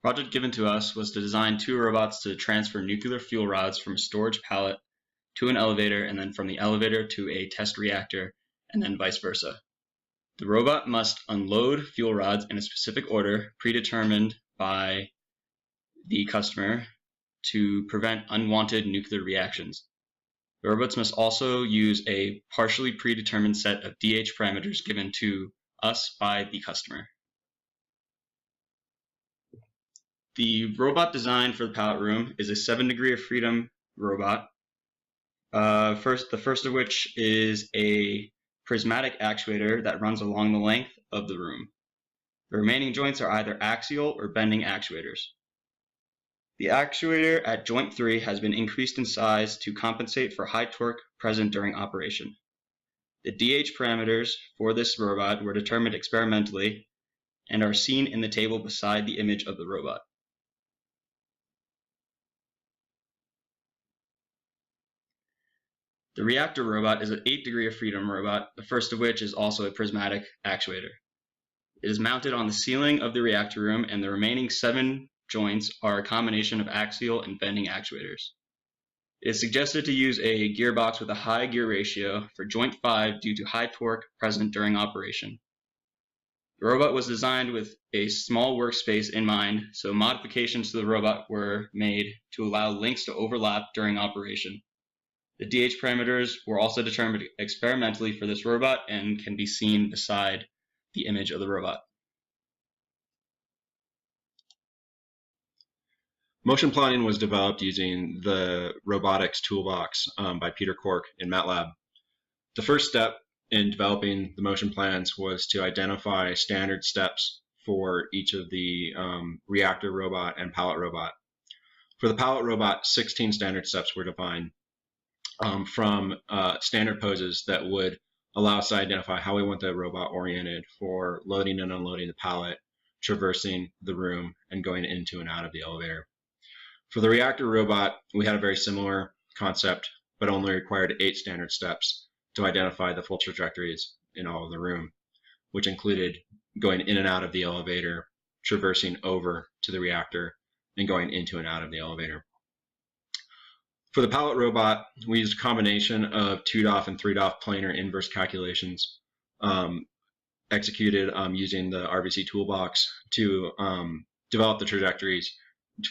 Project given to us was to design 2 robots to transfer nuclear fuel rods from a storage pallet to an elevator, and then from the elevator to a test reactor, and then vice versa. The robot must unload fuel rods in a specific order predetermined by the customer to prevent unwanted nuclear reactions. The robots must also use a partially predetermined set of DH parameters given to us by the customer. The robot design for the pallet room is a 7 degree of freedom robot. The first of which is a prismatic actuator that runs along the length of the room. The remaining joints are either axial or bending actuators. The actuator at joint 3 has been increased in size to compensate for high torque present during operation. The DH parameters for this robot were determined experimentally and are seen in the table beside the image of the robot. The reactor robot is an 8 degree of freedom robot, the first of which is also a prismatic actuator. It is mounted on the ceiling of the reactor room, and the remaining 7 joints are a combination of axial and bending actuators. It is suggested to use a gearbox with a high gear ratio for joint 5 due to high torque present during operation. The robot was designed with a small workspace in mind, so modifications to the robot were made to allow links to overlap during operation. The DH parameters were also determined experimentally for this robot and can be seen beside the image of the robot. Motion planning was developed using the robotics toolbox by Peter Cork in MATLAB. The first step in developing the motion plans was to identify standard steps for each of the reactor robot and pallet robot. For the pallet robot, 16 standard steps were defined from standard poses that would allow us to identify how we want the robot oriented for loading and unloading the pallet, traversing the room, and going into and out of the elevator. For the reactor robot, we had a very similar concept, but only required 8 standard steps to identify the full trajectories in all of the room, which included going in and out of the elevator, traversing over to the reactor, and going into and out of the elevator. For the pallet robot, we used a combination of 2DOF and 3DOF planar inverse calculations executed using the RVC toolbox to develop the trajectories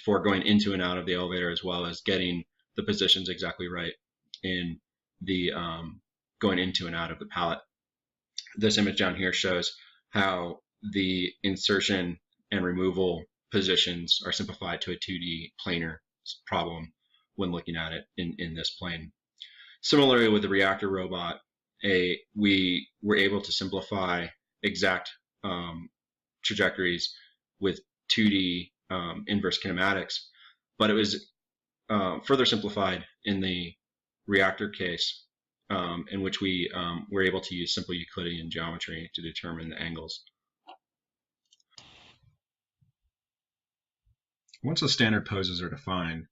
for going into and out of the elevator, as well as getting the positions exactly right in the going into and out of the pallet. This image down here shows how the insertion and removal positions are simplified to a 2D planar problem when looking at it in this plane. Similarly, with the reactor robot, we were able to simplify exact trajectories with 2D inverse kinematics, but it was further simplified in the reactor case, in which we were able to use simple Euclidean geometry to determine the angles. Once the standard poses are defined,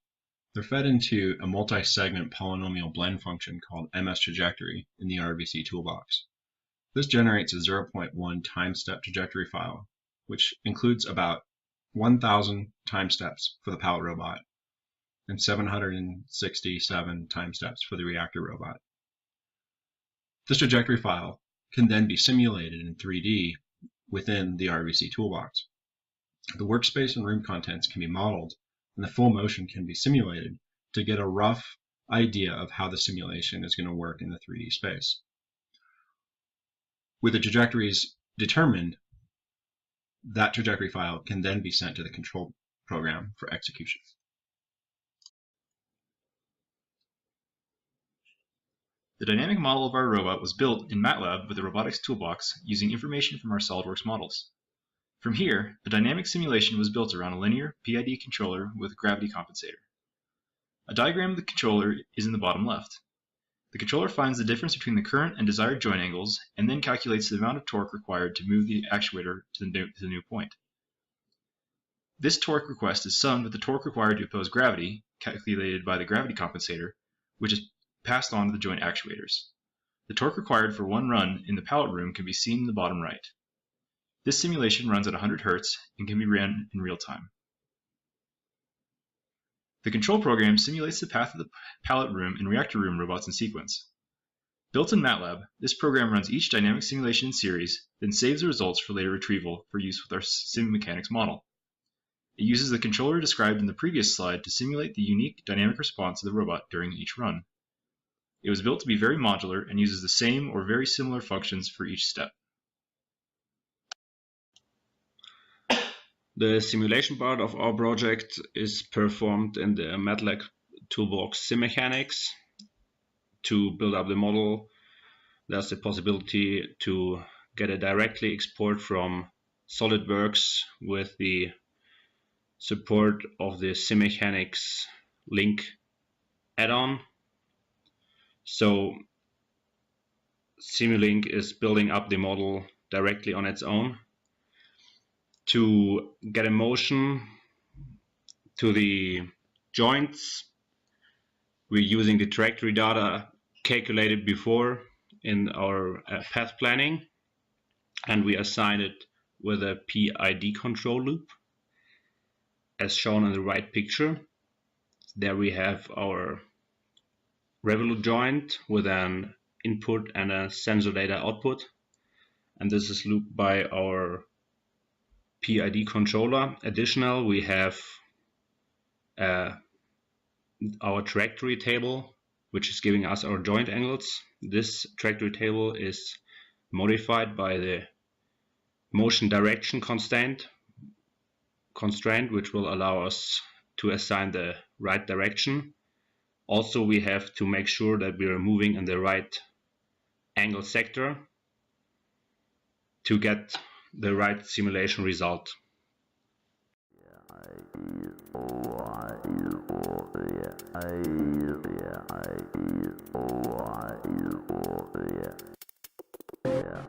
they're fed into a multi-segment polynomial blend function called MS trajectory in the RVC toolbox. This generates a 0.1 time step trajectory file, which includes about 1,000 time steps for the pallet robot and 767 time steps for the reactor robot. This trajectory file can then be simulated in 3D within the RVC toolbox. The workspace and room contents can be modeled, and the full motion can be simulated to get a rough idea of how the simulation is going to work in the 3D space. With the trajectories determined, that trajectory file can then be sent to the control program for execution. The dynamic model of our robot was built in MATLAB with the robotics toolbox using information from our SOLIDWORKS models. From here, the dynamic simulation was built around a linear PID controller with a gravity compensator. A diagram of the controller is in the bottom left. The controller finds the difference between the current and desired joint angles and then calculates the amount of torque required to move the actuator to the new point. This torque request is summed with the torque required to oppose gravity, calculated by the gravity compensator, which is passed on to the joint actuators. The torque required for one run in the pallet room can be seen in the bottom right. This simulation runs at 100 Hz and can be ran in real time. The control program simulates the path of the pallet room and reactor room robots in sequence. Built in MATLAB, this program runs each dynamic simulation in series, then saves the results for later retrieval for use with our sim mechanics model. It uses the controller described in the previous slide to simulate the unique dynamic response of the robot during each run. It was built to be very modular and uses the same or very similar functions for each step. The simulation part of our project is performed in the MATLAB toolbox Sim Mechanics. To build up the model, there's the possibility to get a directly export from SolidWorks with the support of the Sim Mechanics link add-on. So Simulink is building up the model directly on its own. To get a motion to the joints, we're using the trajectory data calculated before in our path planning, and we assign it with a PID control loop as shown in the right picture. There we have our revolute joint with an input and a sensor data output, and this is looped by our PID controller. Additional, we have our trajectory table, which is giving us our joint angles. This trajectory table is modified by the motion direction constraint, which will allow us to assign the right direction. Also, we have to make sure that we are moving in the right angle sector to get the right simulation result. Yeah.